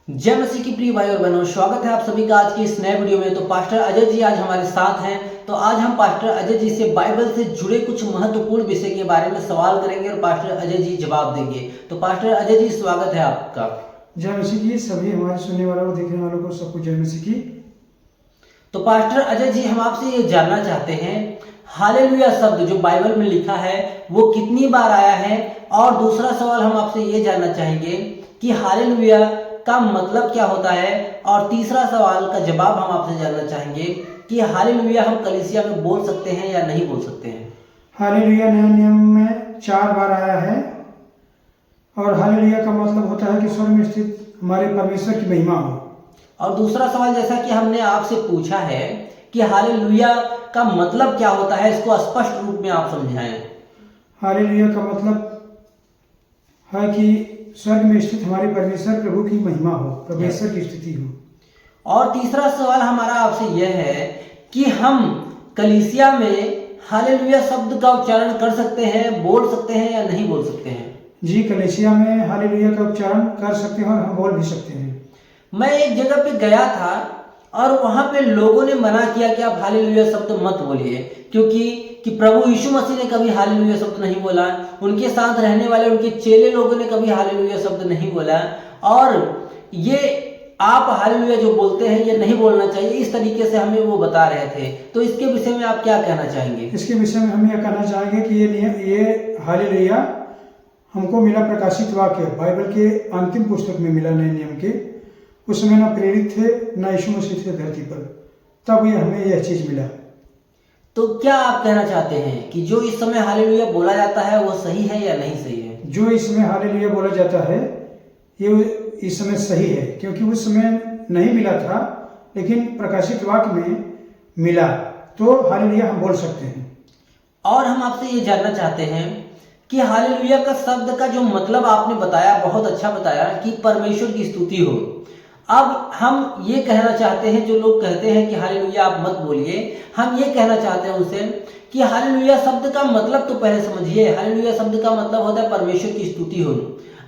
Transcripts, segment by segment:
जय मसीह की प्रिय भाई और बहनों, स्वागत है आप सभी का आज के इस नए वीडियो में। तो पास्टर अजय जी आज हमारे साथ हैं। तो आज हम पास्टर अजय जी से बाइबल से जुड़े कुछ महत्वपूर्ण विषय के बारे में सवाल करेंगे और पास्टर अजय जी जवाब देंगे। तो पास्टर अजय जी स्वागत है आपका। जय मसीह की सभी हमारे सुनने वालों और देखने वालों को सबको जय मसीह की। तो पास्टर अजय जी हम आपसे ये जानना चाहते हैं, हालेलुया शब्द जो बाइबल में लिखा है वो कितनी बार आया है। और दूसरा सवाल हम आपसे ये जानना चाहेंगे कि हालेलुया का मतलब क्या होता है। और तीसरा सवाल का जवाब हम आपसे जानना चाहेंगे कि हालेलुया हम कलीसिया में बोल सकते हैं या नहीं बोल सकते हैं। हालेलुया नए नियम में 4 बार आया है और हालेलुया का मतलब होता है कि स्वर्ग में स्थित हमारे परमेश्वर की महिमा हो। और दूसरा सवाल, जैसा कि हमने आपसे पूछा है कि हालेलुया का मतलब क्या होता है, इसको स्पष्ट रूप में आप समझाएं। हालेलुया का मतलब है कि स्वर्ग में स्थित हमारे परमेश्वर प्रभु की महिमा हो, परमेश्वर की स्थिति हो। और तीसरा सवाल हमारा आपसे यह है कि हम कलीसिया में हालेलुया शब्द का उच्चारण कर सकते हैं, बोल सकते हैं या नहीं बोल सकते हैं। जी, कलीसिया में हालेलुया का उच्चारण कर सकते हैं और हम बोल भी सकते हैं। मैं एक जगह पे गया था और वहां पे लोगों ने मना किया कि आप हालेलुया शब्द मत बोलिए, क्योंकि प्रभु यीशु मसीह ने कभी हालेलुया शब्द नहीं बोला, उनके साथ रहने वाले उनके चेले लोगों ने कभी हालेलुया शब्द नहीं बोला। और ये आप हालेलुया जो बोलते हैं ये नहीं बोलना चाहिए, इस तरीके से हमें वो बता रहे थे। तो इसके विषय में आप क्या कहना चाहेंगे। इसके विषय में हम यह कहना चाहेंगे कि ये हालेलुया हमको मिला प्रकाशित वाक्य, बाइबल के अंतिम पुस्तक में मिला नए नियम के। उस समय ना प्रेरित थे ना यीशु मसीह थे धरती पर, तब ये हमें यह चीज मिला। तो क्या आप कहना चाहते हैं कि जो इस समय हालेलुया बोला जाता है वो सही है या नहीं सही है। जो इस समय हालेलुया बोला जाता है ये इस समय सही है, क्योंकि उस समय नहीं मिला था लेकिन प्रकाशित वाक्य में मिला, तो हालेलुया हम बोल सकते हैं। और हम आपसे ये जानना चाहते हैं कि हालेलुया का शब्द का जो मतलब आपने बताया, बहुत अच्छा बताया कि परमेश्वर की स्तुति हो। अब हम ये कहना चाहते हैं, जो लोग कहते हैं कि हालेलुया आप मत बोलिए, हम ये कहना चाहते हैं उनसे कि हालेलुया शब्द का मतलब तो पहले समझिए। हालेलुया शब्द का मतलब होता है परमेश्वर की स्तुति हो।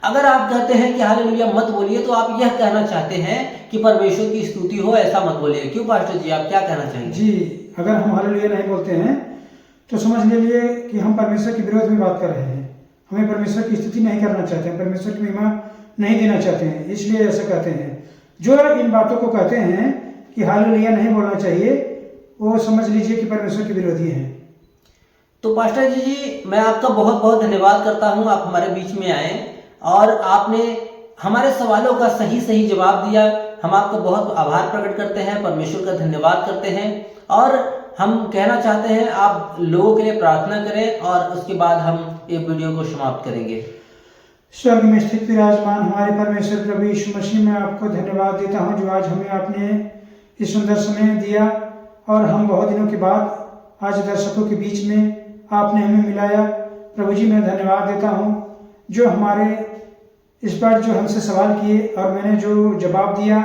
अगर आप कहते हैं कि हालेलुया मत बोलिए तो आप यह कहना चाहते हैं कि परमेश्वर की स्तुति हो, ऐसा मत बोलिए। क्यों पास्टर जी, आप क्या कहना चाहेंगे। जी, अगर हम हालेलुया नहीं बोलते हैं तो समझ लीजिए कि हम परमेश्वर के विरोध में बात कर रहे हैं। हमें परमेश्वर की स्तुति नहीं करना चाहते हैं, परमेश्वर की महिमा नहीं देना चाहते हैं, इसलिए ऐसा कहते हैं। जो इन बातों को कहते हैं कि हालेलुया नहीं बोलना चाहिए, वो समझ लीजिए कि परमेश्वर के विरोधी हैं। तो पास्टर जी, मैं आपका बहुत बहुत धन्यवाद करता हूं, आप हमारे बीच में आए और आपने हमारे सवालों का सही सही जवाब दिया। हम आपका बहुत आभार प्रकट करते हैं, परमेश्वर का धन्यवाद करते हैं। और हम कहना चाहते हैं आप लोगों के लिए प्रार्थना करें और उसके बाद हम ये वीडियो को समाप्त करेंगे। स्वर्ग में स्थित विराजमान हमारे परमेश्वर प्रभु यीशु मसीह, मैं आपको धन्यवाद देता हूं जो आज हमें आपने इस सुंदर समय दिया और हम बहुत दिनों के बाद आज दर्शकों के बीच में आपने हमें मिलाया। प्रभु जी, मैं धन्यवाद देता हूं जो हमारे इस पर जो हमसे सवाल किए और मैंने जो जवाब दिया,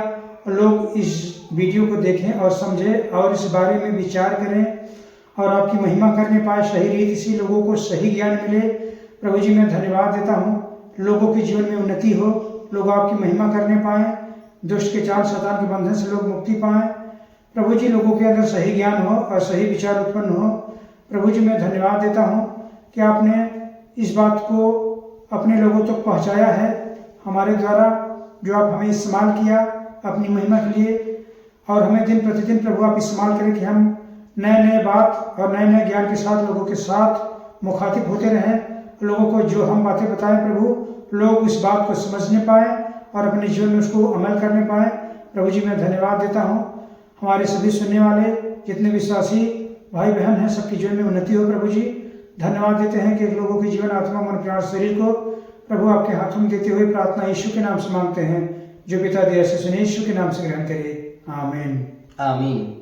लोग इस वीडियो को देखें और समझें और इस बारे में विचार करें और आपकी महिमा करने पाए, सही रीति से लोगों को सही ज्ञान मिले। प्रभु जी, मैं धन्यवाद देता हूँ, लोगों के जीवन में उन्नति हो, लोग आपकी महिमा करने पाएँ, दुष्ट के चाल शैतान के बंधन से लोग मुक्ति पाएँ। प्रभु जी, लोगों के अंदर सही ज्ञान हो और सही विचार उत्पन्न हो। प्रभु जी, मैं धन्यवाद देता हूँ कि आपने इस बात को अपने लोगों तक पहुँचाया है हमारे द्वारा, जो आप हमें इस्तेमाल किया अपनी महिमा के लिए। और हमें दिन प्रतिदिन प्रभु आप इस्तेमाल करें कि हम नए नए बात और नए नए ज्ञान के साथ लोगों के साथ मुखातिब होते रहें। लोगों को जो हम बातें बताएं प्रभु, लोग उस बात को समझने पाएँ और अपने जीवन में उसको अमल करने पाएँ। प्रभु जी, मैं धन्यवाद देता हूँ, हमारे सभी सुनने वाले जितने विश्वासी भाई बहन हैं सबके जीवन में उन्नति हो। प्रभु जी, धन्यवाद देते हैं कि लोगों के जीवन, आत्मा, मन, प्राण, शरीर को प्रभु आपके हाथों में देते हुए प्रार्थना यीशु के नाम से मांगते हैं, जो पिता दया से सुने, यीशु के नाम से ग्रहण करे, आमीन आमीन।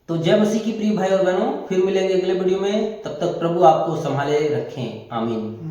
तो जय मसीह की प्रिय भाई और बहनों, फिर मिलेंगे अगले वीडियो में। तब तक प्रभु आपको संभाले रखें। आमीन।